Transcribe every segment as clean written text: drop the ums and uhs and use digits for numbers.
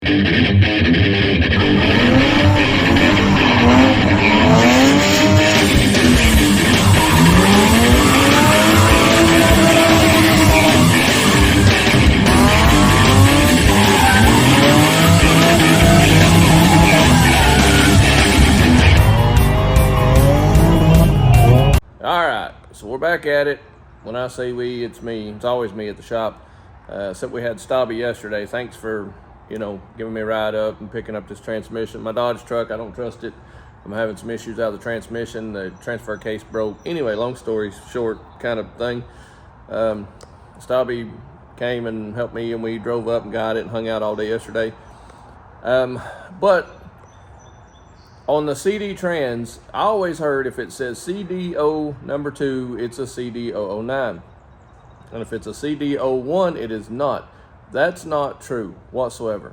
So we're back at it. When I say we, it's me. It's always me at the shop. Except we had Stabby yesterday. Thanks for, giving me a ride up and picking up this transmission. My Dodge truck, I don't trust it. I'm having some issues out of the transmission. The transfer case broke. Anyway, long story short kind of thing. Stabby came and helped me, and we drove up and got it and hung out all day yesterday. But on the CD trans, I always heard if it says CDO number 2, it's a CD009. And if it's a CD01, it is not. That's not true whatsoever.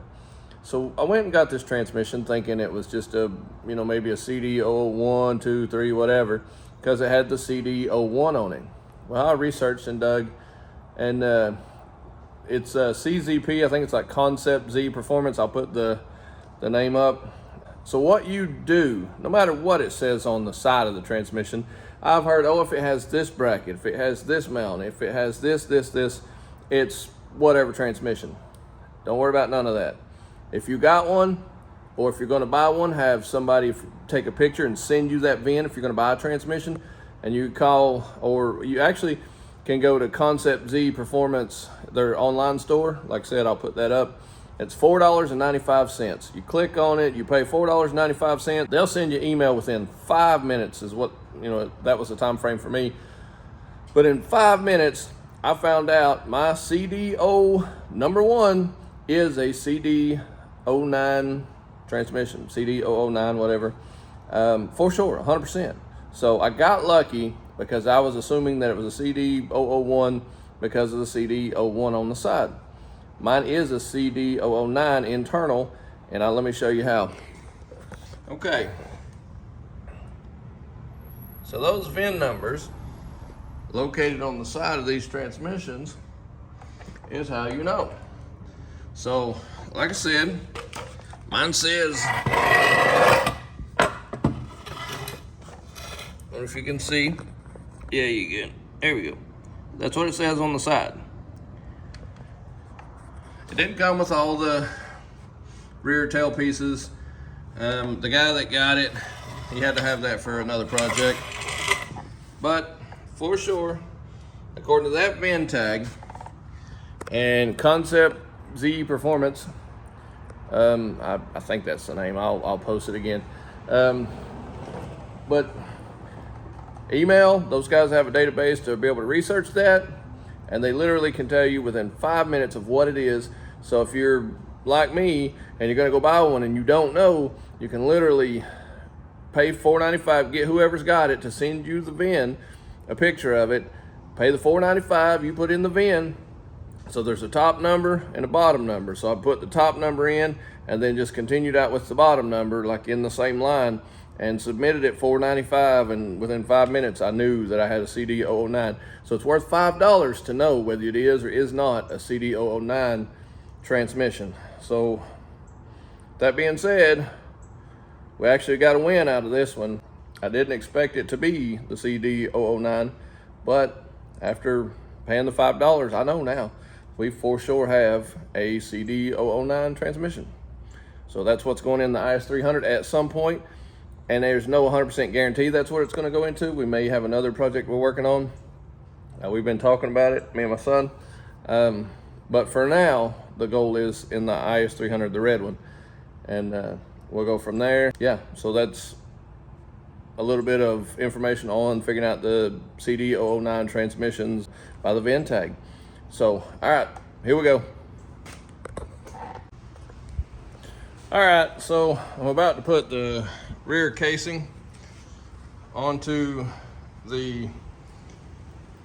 So I went and got this transmission thinking it was just a, maybe a CD001, 2, 3, whatever, because it had the CD01 on it. Well, I researched and dug, and it's CZP, I think it's like Concept Z Performance. I'll put the name up. So what you do, no matter what it says on the side of the transmission, I've heard, if it has this bracket, if it has this mount, if it has this, it's whatever transmission. Don't worry about none of that. If you got one, or if you're gonna buy one, have somebody take a picture and send you that VIN if you're gonna buy a transmission, and you call, or you actually can go to Concept Z Performance, their online store. Like I said, I'll put that up. It's $4.95. You click on it, you pay $4.95. They'll send you email within 5 minutes is what, that was the time frame for me. But in 5 minutes, I found out my CDO number 1 is a CD09 transmission, CD009, whatever, for sure, 100%. So I got lucky because I was assuming that it was a CD001 because of the CD01 on the side. Mine is a CD009 internal, and let me show you how. Okay. So those VIN numbers located on the side of these transmissions is how you know. So, like I said, mine says, I don't know if you can see. Yeah, you can. There we go. That's what it says on the side. It didn't come with all the rear tail pieces. The guy that got it, he had to have that for another project. But for sure, according to that VIN tag and Concept Z Performance, I think that's the name. I'll post it again. But email, those guys have a database to be able to research that, and they literally can tell you within 5 minutes of what it is. So if you're like me and you're gonna go buy one and you don't know, you can literally pay $4.95, get whoever's got it to send you the VIN, a picture of it, pay the $4.95, you put in the VIN. So there's a top number and a bottom number. So I put the top number in and then just continued out with the bottom number, like in the same line, and submitted it $4.95, and within 5 minutes I knew that I had a CD009. So it's worth $5 to know whether it is or is not a CD009 transmission. So that being said, we actually got a win out of this one. I didn't expect it to be the CD009, but after paying the $5, I know now we for sure have a CD009 transmission. So that's what's going in the IS300 at some point. And there's no 100% guarantee that's what it's going to go into. We may have another project we're working on. We've been talking about it, me and my son. But for now, the goal is in the IS300, the red one. And we'll go from there. Yeah, so that's a little bit of information on figuring out the CD009 transmissions by the VIN tag. So, all right, here we go. All right, so I'm about to put the rear casing onto the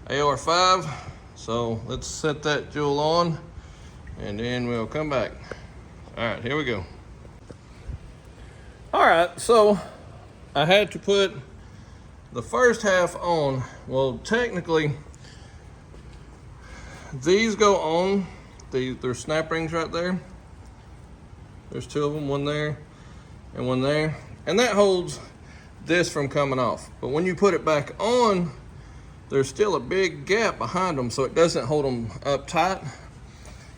AR5. So let's set that jewel on and then we'll come back. All right, here we go. All right, so I had to put the first half on. Well, technically, these go on, there's snap rings right there. There's two of them, one there and one there. And that holds this from coming off. But when you put it back on, there's still a big gap behind them, so it doesn't hold them up tight.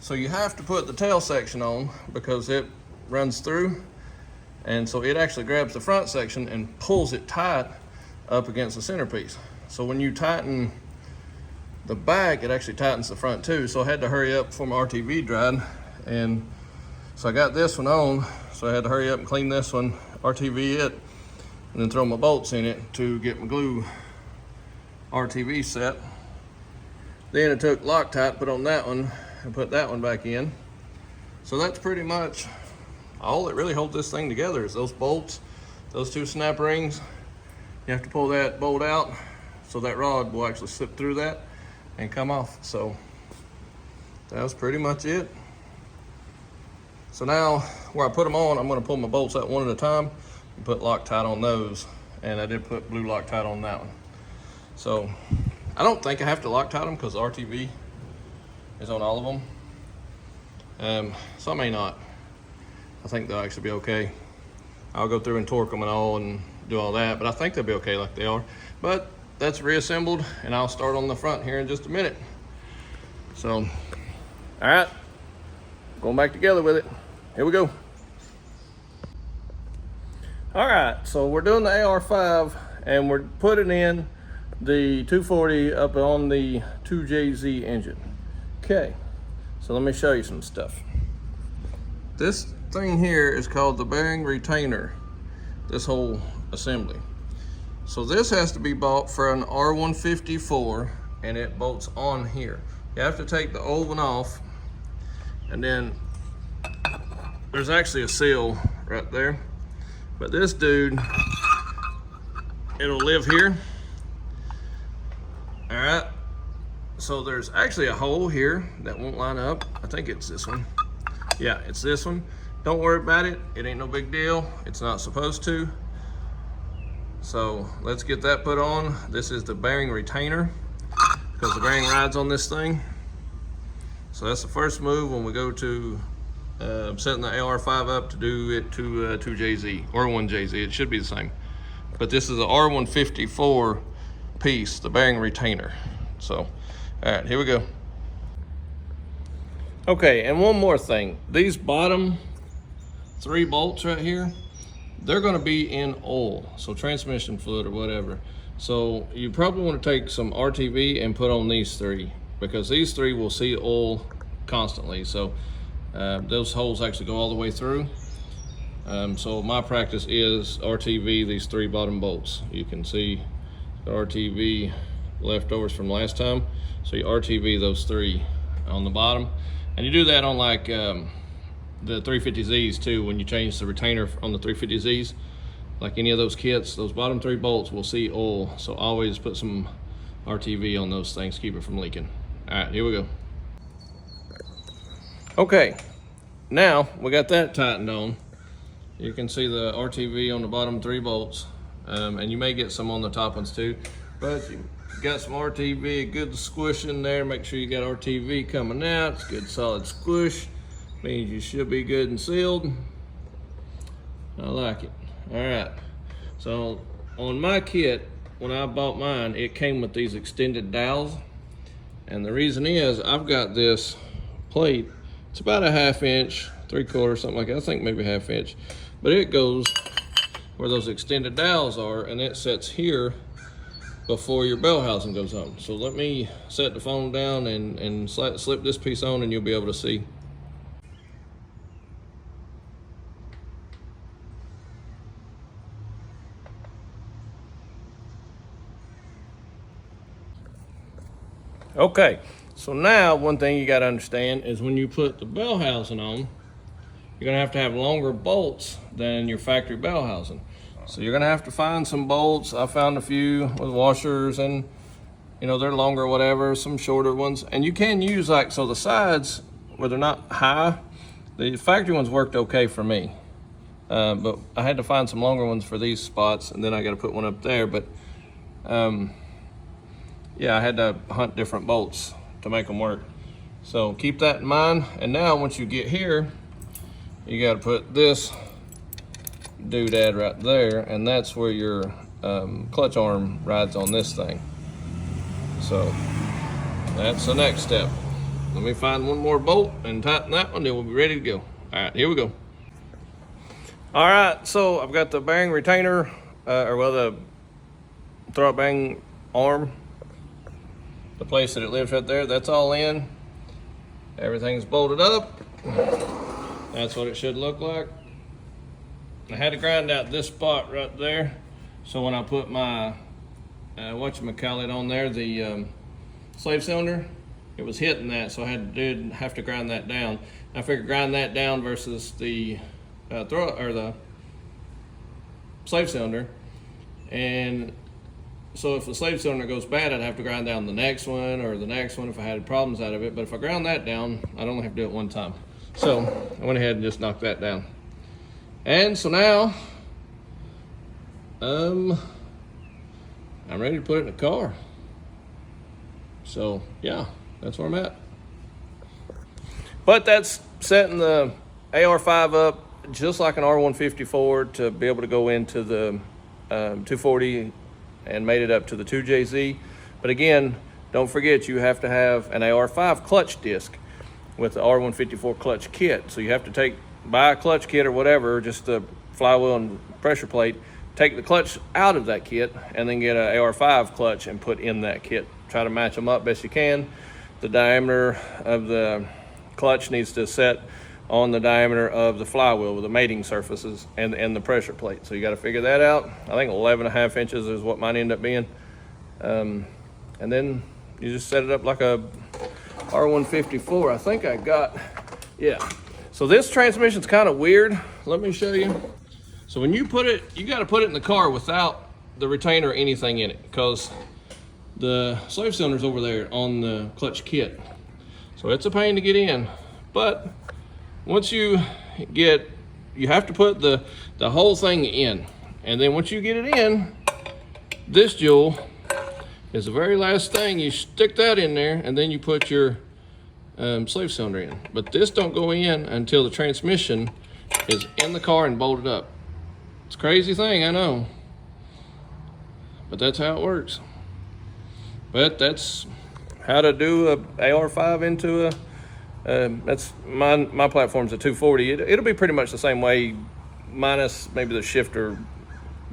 So you have to put the tail section on because it runs through. And so it actually grabs the front section and pulls it tight up against the centerpiece. So when you tighten the back, it actually tightens the front too. So I had to hurry up before my RTV dried. And so I got this one on, so I had to hurry up and clean this one, RTV it, and then throw my bolts in it to get my glue RTV set. Then I took Loctite, put on that one, and put that one back in. So that's pretty much all that really holds this thing together is those bolts, those two snap rings. You have to pull that bolt out so that rod will actually slip through that and come off. So that was pretty much it. So now where I put them on, I'm gonna pull my bolts out one at a time and put Loctite on those. And I did put blue Loctite on that one. So I don't think I have to Loctite them because the RTV is on all of them. So I may not. I think they'll actually be okay. I'll go through and torque them and all and do all that, but I think they'll be okay like they are. But that's reassembled and I'll start on the front here in just a minute. So, all right, going back together with it. Here we go. All right, so we're doing the AR5 and we're putting in the 240 up on the 2JZ engine. Okay, so let me show you some stuff. This thing here is called the bearing retainer, this whole assembly. So this has to be bought for an R154 and it bolts on here. You have to take the old one off and then there's actually a seal right there. But this dude, it'll live here. All right, so there's actually a hole here that won't line up. I think it's this one. Yeah, it's this one. Don't worry about it. It ain't no big deal. It's not supposed to. So let's get that put on. This is the bearing retainer because the bearing rides on this thing. So that's the first move when we go to setting the AR5 up to do it to 2JZ or 1JZ. It should be the same. But this is the R154 piece, the bearing retainer. So, all right, here we go. Okay, and one more thing. These bottom 3 bolts right here, they're gonna be in oil, so transmission fluid or whatever. So you probably wanna take some RTV and put on these 3 because these 3 will see oil constantly. So those holes actually go all the way through. So my practice is RTV these 3 bottom bolts. You can see the RTV leftovers from last time. So you RTV those 3 on the bottom. And you do that on like the 350Zs too, when you change the retainer on the 350Zs. Like any of those kits, those bottom 3 bolts will see oil. So always put some RTV on those things, keep it from leaking. All right, here we go. Okay, now we got that tightened on. You can see the RTV on the bottom 3 bolts. And you may get some on the top ones too, but you got some RTV, good squish in there. Make sure you got RTV coming out. It's good solid squish. Means you should be good and sealed. I like it. All right, so on my kit, when I bought mine, it came with these extended dowels. And the reason is I've got this plate. It's about a 1/2 inch, 3/4, something like that. I think maybe 1/2 inch, but it goes where those extended dowels are and it sets here before your bell housing goes on. So let me set the phone down and slip this piece on and you'll be able to see. Okay, so now one thing you got to understand is when you put the bell housing on, you're going to have longer bolts than your factory bell housing. So you're going to have to find some bolts. I found a few with washers and, you know, they're longer or whatever, some shorter ones. And you can use like, so the sides where they're not high, the factory ones worked okay for me. But I had to find some longer ones for these spots and then I got to put one up there. But yeah, I had to hunt different bolts to make them work. So keep that in mind. And now once you get here, you got to put this doodad right there, and that's where your clutch arm rides on this thing. So that's the next step. Let me find one more bolt and tighten that one, then we'll be ready to go. All right, here we go. All right, so I've got the bearing retainer, the throw bearing arm, the place that it lives right there, that's all in. Everything's bolted up. That's what it should look like. I had to grind out this spot right there, so when I put my whatchamacallit on there, the slave cylinder, it was hitting that, so I have to grind that down. I figured grind that down versus the the slave cylinder, and so if the slave cylinder goes bad, I'd have to grind down the next one or the next one if I had problems out of it. But if I ground that down, I'd only have to do it one time. So I went ahead and just knocked that down. And so now, I'm ready to put it in the car. So yeah, that's where I'm at. But that's setting the AR5 up just like an R154 to be able to go into the 240 and made it up to the 2JZ. But again, don't forget you have to have an AR5 clutch disc with the R154 clutch kit. So you have to buy a clutch kit or whatever, just the flywheel and pressure plate, take the clutch out of that kit, and then get an AR5 clutch and put in that kit. Try to match them up best you can. The diameter of the clutch needs to set on the diameter of the flywheel with the mating surfaces and the pressure plate. So you got to figure that out. I think 11.5 inches is what mine ended up being. And then you just set it up like a R154. I think I got, yeah. So this transmission's kind of weird. Let me show you. So when you put it, you got to put it in the car without the retainer or anything in it, because the slave cylinder's over there on the clutch kit. So it's a pain to get in. But once you have to put the whole thing in. And then once you get it in, this jewel is the very last thing. You stick that in there, and then you put your slave cylinder in. But this don't go in until the transmission is in the car and bolted up. It's a crazy thing, I know. But that's how it works. But that's how to do a AR5 into a that's my platform's a 240. It'll be pretty much the same way, minus maybe the shifter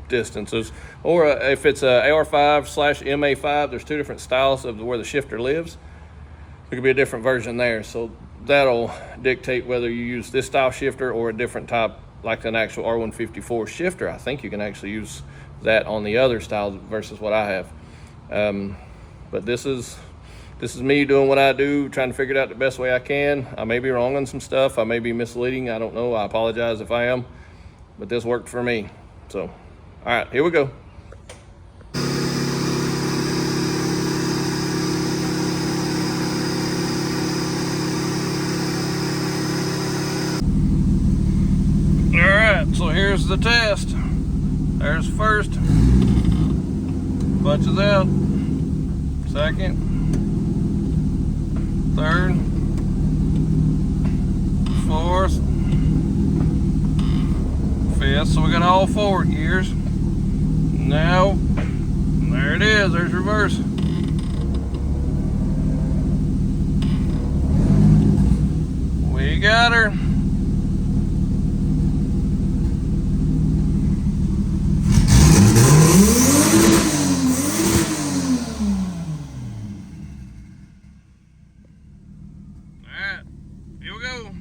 distances. Or if it's a AR5/MA5, there's two different styles of where the shifter lives. There could be a different version there. So that'll dictate whether you use this style shifter or a different type, like an actual R154 shifter. I think you can actually use that on the other style versus what I have. But this is me doing what I do, trying to figure it out the best way I can. I may be wrong on some stuff. I may be misleading. I don't know. I apologize if I am. But this worked for me. So, all right, here we go. All right, so here's the test. There's first. Clutch is out. Second. Third, fourth, fifth. So we got all 4 gears. Now, there it is. There's reverse. We got her. Here we go.